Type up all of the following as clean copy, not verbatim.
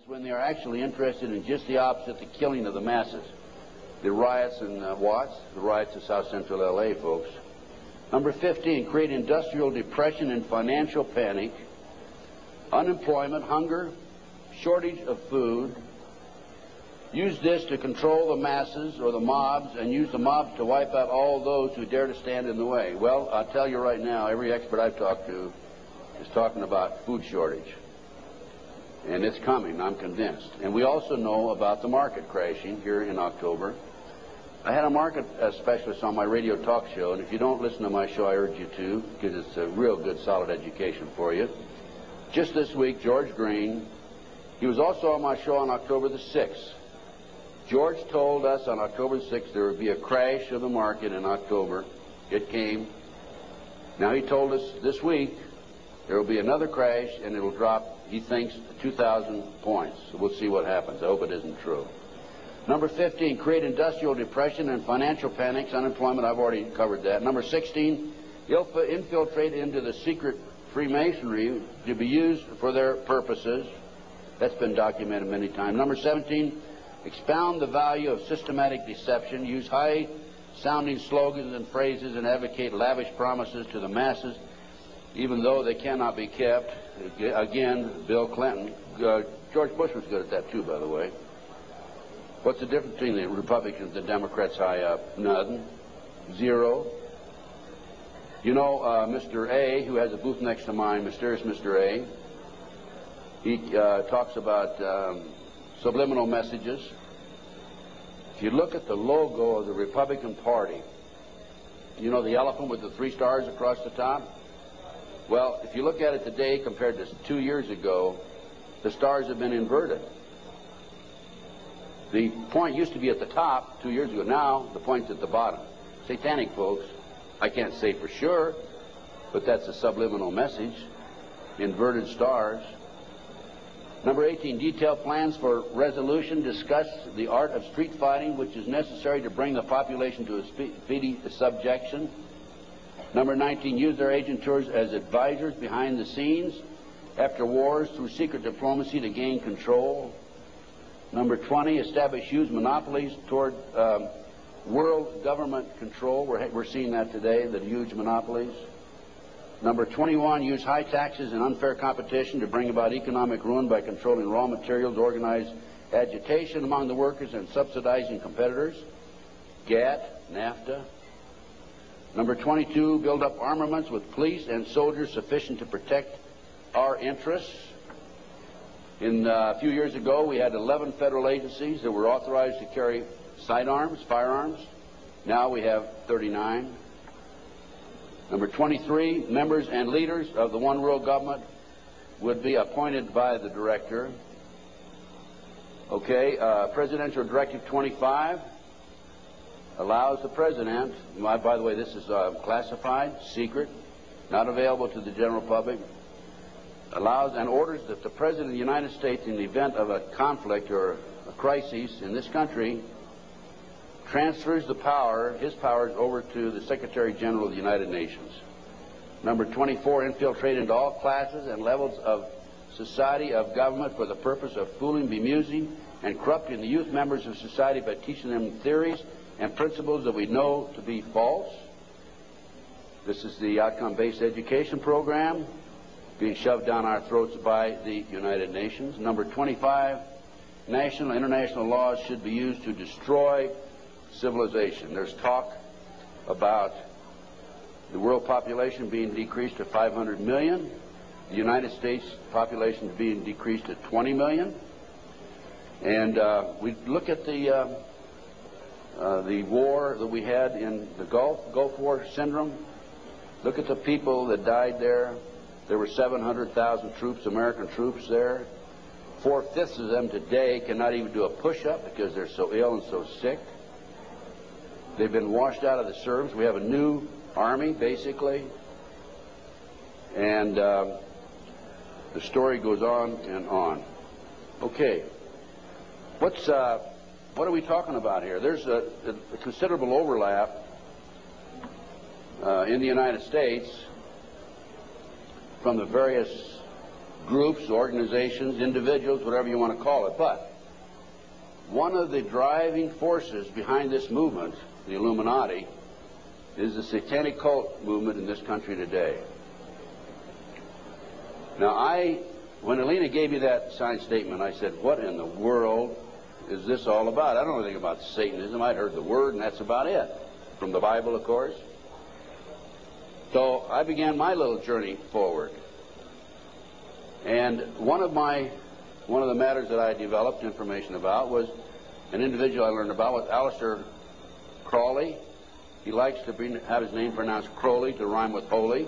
when they are actually interested in just the opposite, the killing of the masses. The riots in Watts, the riots in South Central LA, folks. Number 15, create industrial depression and financial panic, unemployment, hunger, shortage of food. Use this to control the masses or the mobs, and use the mobs to wipe out all those who dare to stand in the way. Well, I'll tell you right now, every expert I've talked to is talking about food shortage. And it's coming, I'm convinced. And we also know about the market crashing here in October. I had a market specialist on my radio talk show, and if you don't listen to my show, I urge you to, because it's a real good, solid education for you. Just this week, George Green, he was also on my show on October the 6th. George told us on October the 6th there would be a crash of the market in October. It came. Now he told us this week there will be another crash, and it will drop, he thinks, 2,000 points. So we'll see what happens. I hope it isn't true. Number 15, create industrial depression and financial panics, unemployment. I've already covered that. Number 16, infiltrate into the secret Freemasonry to be used for their purposes. That's been documented many times. Number 17, expound the value of systematic deception. Use high-sounding slogans and phrases and advocate lavish promises to the masses, even though they cannot be kept. Again, Bill Clinton. George Bush was good at that too, by the way. What's the difference between the Republicans and the Democrats high up? None. Zero. You know, Mr. A, who has a booth next to mine, mysterious Mr. A, he talks about subliminal messages. If you look at the logo of the Republican Party, you know the elephant with the 3 stars across the top? Well, if you look at it today compared to 2 years ago, the stars have been inverted. The point used to be at the top 2 years ago. Now the point's at the bottom. Satanic, folks. I can't say for sure, but that's a subliminal message. Inverted stars. Number 18, detailed plans for resolution. Discuss the art of street fighting, which is necessary to bring the population to a speedy subjection. Number 19, use their agentures as advisors behind the scenes after wars through secret diplomacy to gain control. Number 20, establish huge monopolies toward world government control. We're seeing that today, the huge monopolies. Number 21, use high taxes and unfair competition to bring about economic ruin by controlling raw materials, organize agitation among the workers, and subsidizing competitors. GATT, NAFTA. Number 22, build up armaments with police and soldiers sufficient to protect our interests. A few years ago, we had 11 federal agencies that were authorized to carry sidearms, firearms. Now we have 39. Number 23, members and leaders of the one world government would be appointed by the director. Okay, Presidential Directive 25 allows the president, by the way, this is classified, secret, not available to the general public, allows and orders that the President of the United States, in the event of a conflict or a crisis in this country, transfers the power, his powers, over to the Secretary General of the United Nations. Number 24, infiltrate into all classes and levels of society, of government, for the purpose of fooling, bemusing, and corrupting the youth members of society by teaching them theories and principles that we know to be false. This is the outcome-based education program being shoved down our throats by the United Nations. Number 25, national and international laws should be used to destroy civilization. There's talk about the world population being decreased to 500 million, the United States population being decreased to 20 million. And we look at the war that we had in the Gulf War syndrome. Look at the people that died there. There were 700,000 troops, American troops there. 4/5 of them today cannot even do a push-up because they're so ill and so sick. They've been washed out of the service. We have a new army, basically. And the story goes on and on. Okay. What are we talking about here? There's a considerable overlap in the United States from the various groups, organizations, individuals, whatever you want to call it. But one of the driving forces behind this movement, the Illuminati, is the satanic cult movement in this country today. Now, when Alina gave me that signed statement, I said, what in the world is this all about? I don't know anything about Satanism. I'd heard the word, and that's about it. From the Bible, of course. So I began my little journey forward. And one of the matters that I developed information about was an individual I learned about was Aleister Crowley. He likes to have his name pronounced Crowley to rhyme with holy.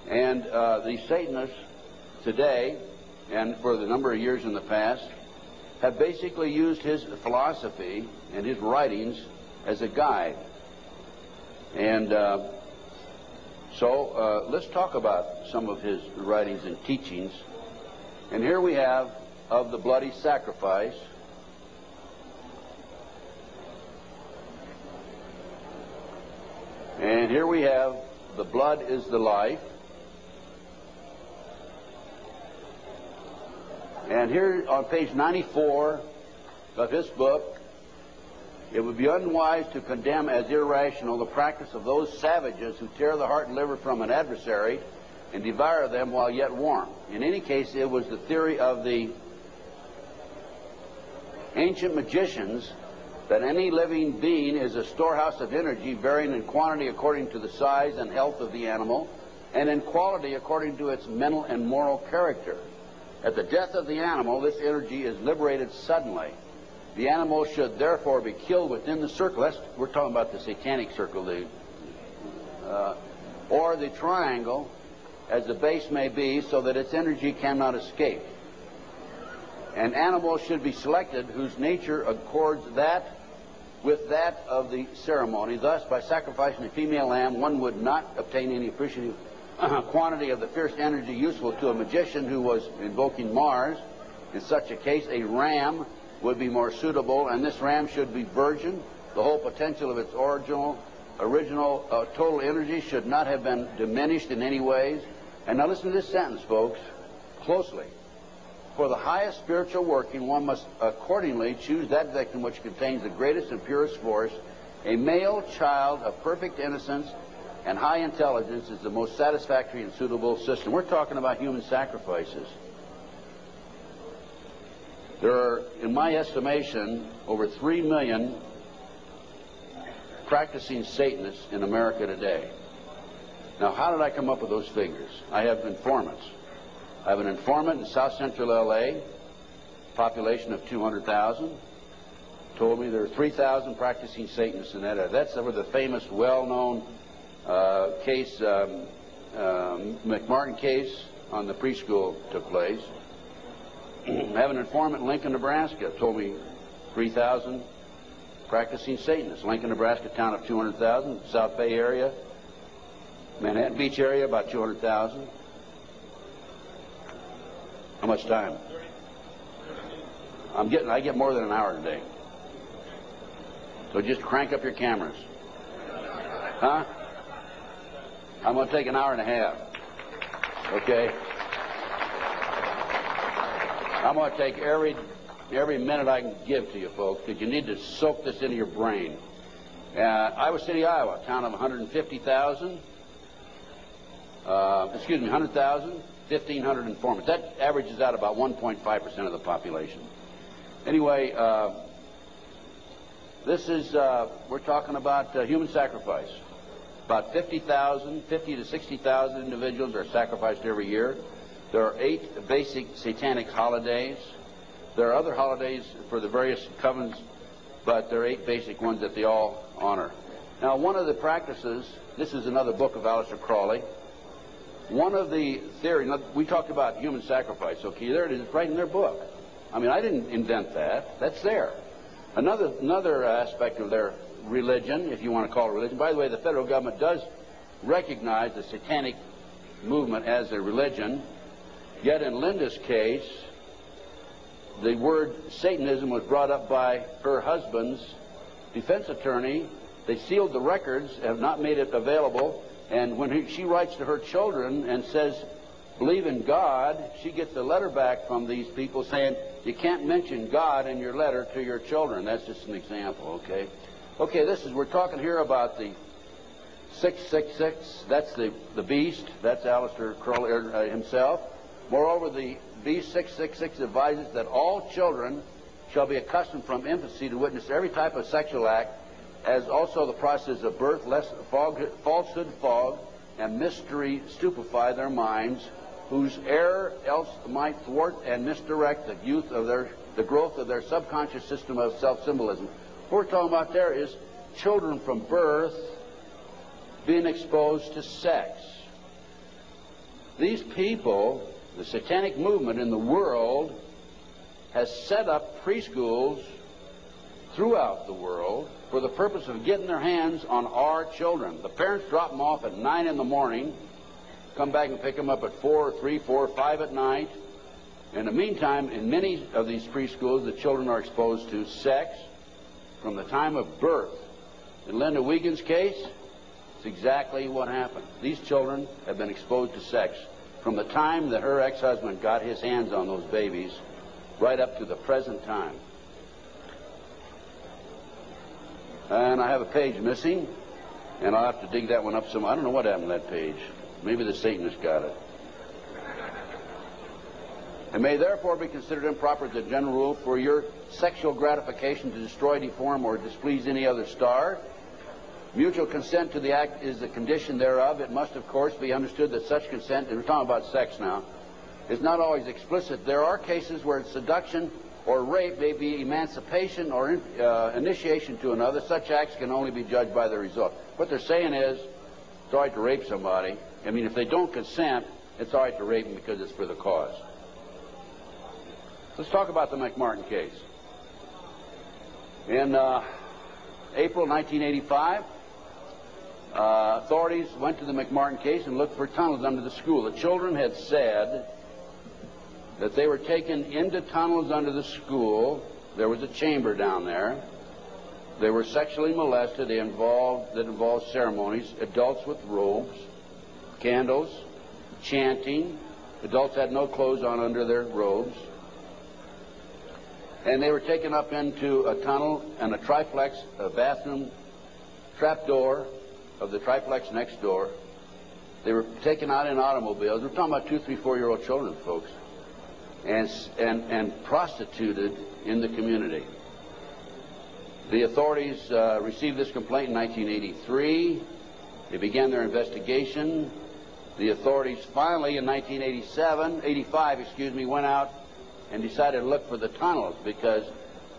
And the Satanists today, and for the number of years in the past, have basically used his philosophy and his writings as a guide. And so let's talk about some of his writings and teachings. And here we have Of the Bloody Sacrifice. And here we have The Blood is the Life. And here on page 94 of his book, it would be unwise to condemn as irrational the practice of those savages who tear the heart and liver from an adversary and devour them while yet warm. In any case, it was the theory of the ancient magicians that any living being is a storehouse of energy varying in quantity according to the size and health of the animal and in quality according to its mental and moral character. At the death of the animal, this energy is liberated suddenly. The animal should therefore be killed within the circle. We're talking about the satanic circle, or the triangle, as the base may be, so that its energy cannot escape. An animal should be selected whose nature accords with that of the ceremony. Thus, by sacrificing a female lamb, one would not obtain any appreciative quantity of the fierce energy useful to a magician who was invoking Mars. In such a case, a ram would be more suitable, and this ram should be virgin. The whole potential of its original total energy should not have been diminished in any ways. And now listen to this sentence, folks, closely. For the highest spiritual working, one must accordingly choose that victim which contains the greatest and purest force. A male child of perfect innocence and high intelligence is the most satisfactory and suitable system. We're talking about human sacrifices. There are, in my estimation, over 3 million practicing Satanists in America today. Now, how did I come up with those figures? I have informants. I have an informant in South Central L.A., population of 200,000, told me there are 3,000 practicing Satanists in that area. That's where the famous, well-known case, McMartin case on the preschool took place. I have an informant in Lincoln, Nebraska, told me 3,000 practicing Satanists. Lincoln, Nebraska, town of 200,000. South Bay area, Manhattan Beach area, about 200,000. How much time? I get more than an hour today. So just crank up your cameras. Huh? I'm going to take an hour and a half. Okay? I'm going to take every minute I can give to you folks, because you need to soak this into your brain. Iowa City, Iowa, town of 150,000. 100,000, 1,500 informants. That averages out about 1.5% of the population. Anyway, this is, we're talking about human sacrifice. About 50 to 60,000 individuals are sacrificed every year. There are 8 basic satanic holidays. There are other holidays for the various covens, but there are 8 basic ones that they all honor. Now, one of the practices, this is another book of Aleister Crowley. One of the theories, we talked about human sacrifice, okay, there it is, right in their book. I mean, I didn't invent that. That's there. Another aspect of their religion, if you want to call it religion. By the way, the federal government does recognize the satanic movement as a religion. Yet in Linda's case, the word Satanism was brought up by her husband's defense attorney. They sealed the records, have not made it available. And when she writes to her children and says, believe in God, she gets a letter back from these people saying you can't mention God in your letter to your children. That's just an example, okay? Okay, we're talking here about the 666. That's the beast. That's Aleister Crowley himself. Moreover, the beast 666 advises that all children shall be accustomed from infancy to witness every type of sexual act, as also the process of birth, lest falsehood fog and mystery stupefy their minds, whose error else might thwart and misdirect the growth of their subconscious system of self-symbolism. What we're talking about there is children from birth being exposed to sex. These people, the satanic movement in the world, has set up preschools throughout the world for the purpose of getting their hands on our children. The parents drop them off at 9 in the morning, come back and pick them up at 4, 3, 4, 5 at night. In the meantime, in many of these preschools, the children are exposed to sex from the time of birth. In Linda Wiegand's case, it's exactly what happened. These children have been exposed to sex from the time that her ex-husband got his hands on those babies right up to the present time. And I have a page missing, and I'll have to dig that one up some. I don't know what happened to that page. Maybe the Satanist got it. It may therefore be considered improper as a general rule for your sexual gratification to destroy, deform, or displease any other star. Mutual consent to the act is the condition thereof. It must, of course, be understood that such consent, and we're talking about sex now, is not always explicit. There are cases where seduction or rape may be emancipation or initiation to another. Such acts can only be judged by the result. What they're saying is, it's all right to rape somebody. I mean, if they don't consent, it's all right to rape them because it's for the cause. Let's talk about the McMartin case. In April 1985, authorities went to the McMartin case and looked for tunnels under the school. The children had said that they were taken into tunnels under the school. There was a chamber down there. They were sexually molested. That involved ceremonies, adults with robes, candles, chanting. Adults had no clothes on under their robes. And they were taken up into a tunnel and a triplex, a bathroom trapdoor of the triplex next door. They were taken out in automobiles. We're talking about 2, 3, 4-year-old children, folks, and prostituted in the community. The authorities received this complaint in 1983. They began their investigation. The authorities finally, in 1985, went out and decided to look for the tunnels because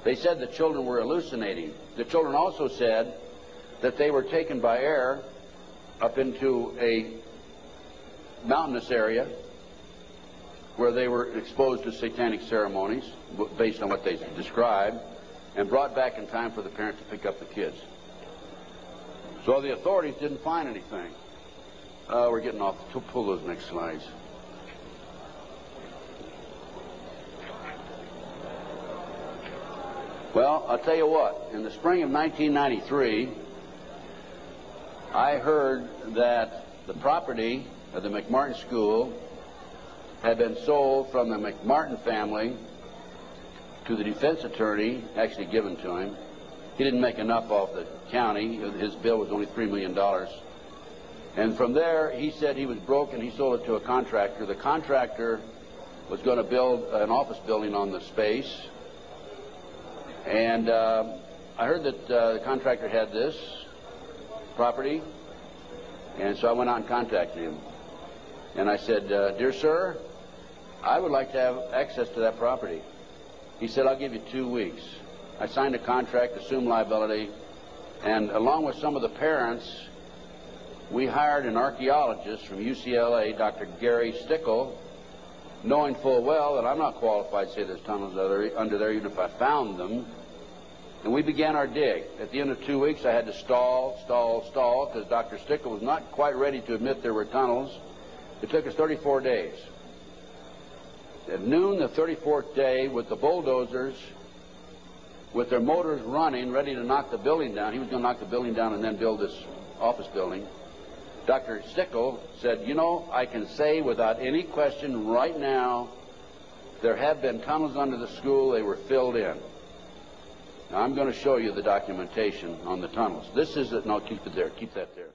they said the children were hallucinating. The children also said that they were taken by air up into a mountainous area where they were exposed to satanic ceremonies based on what they described, and brought back in time for the parents to pick up the kids. So the authorities didn't find anything. We're getting off. Pull those next slides. Well, I'll tell you what. In the spring of 1993, I heard that the property of the McMartin School had been sold from the McMartin family to the defense attorney, actually given to him. He didn't make enough off the county. His bill was only $3 million. And from there, he said he was broke and he sold it to a contractor. The contractor was going to build an office building on the space. And I heard that the contractor had this property, and so I went out and contacted him. And I said, "Dear sir, I would like to have access to that property." He said, "I'll give you 2 weeks." I signed a contract, assumed liability, and along with some of the parents, we hired an archaeologist from UCLA, Dr. Gary Stickle, knowing full well that I'm not qualified to say there's tunnels under there, even if I found them. And we began our dig. At the end of 2 weeks, I had to stall, because Dr. Stickle was not quite ready to admit there were tunnels. It took us 34 days. At noon the 34th day, with the bulldozers, with their motors running, ready to knock the building down. He was going to knock the building down and then build this office building. Dr. Stickle said, you know, I can say without any question right now, there have been tunnels under the school. They were filled in. Now, I'm going to show you the documentation on the tunnels. This is it. No, keep it there. Keep that there.